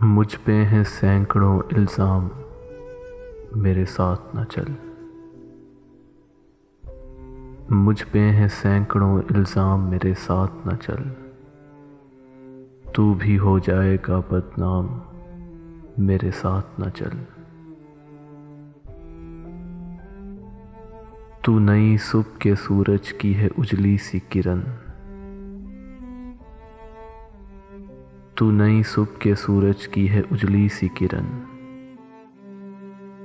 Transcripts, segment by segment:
मुझ पे हैं सैकड़ों इल्ज़ाम, मेरे साथ न चल। मुझ पे हैं सैकड़ों इल्ज़ाम, मेरे साथ न चल। तू भी हो जाएगा बदनाम, मेरे साथ न चल। तू नई सुबह के सूरज की है उजली सी किरण। तू नई सुबह के सूरज की है उजली सी किरण।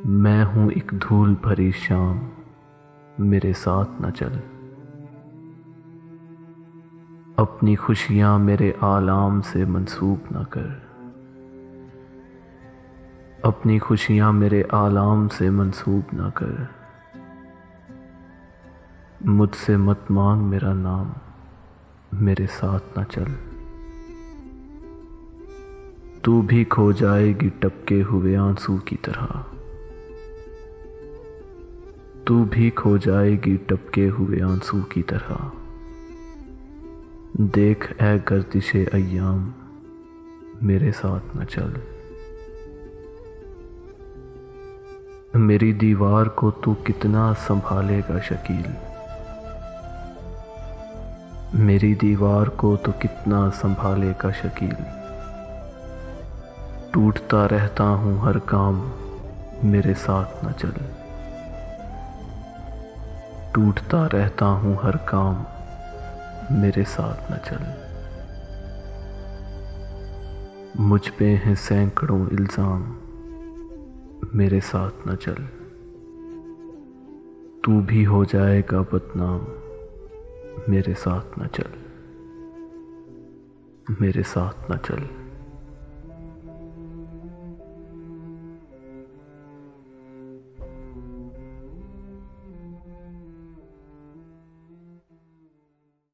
मैं हूं एक धूल भरी शाम, मेरे साथ न चल। अपनी खुशियां मेरे आलाम से मंसूब न कर। अपनी खुशियां मेरे आलाम से मंसूब न कर। मुझसे मत मांग मेरा नाम, मेरे साथ न चल। तू भी खो जाएगी टपके हुए आंसू की तरह। तू भी खो जाएगी टपके हुए आंसू की तरह। देख ऐ गर्दिशे अय्याम, मेरे साथ न चल। मेरी दीवार को तू कितना संभालेगा शकील। मेरी दीवार को तू कितना संभालेगा शकील। टूटता रहता हूं हर काम, मेरे साथ न चल। टूटता रहता हूं हर काम, मेरे साथ न चल। मुझ पे हैं सैकड़ों इल्ज़ाम, मेरे साथ न चल। तू भी हो जाएगा बदनाम, मेरे साथ न चल। मेरे साथ न चल।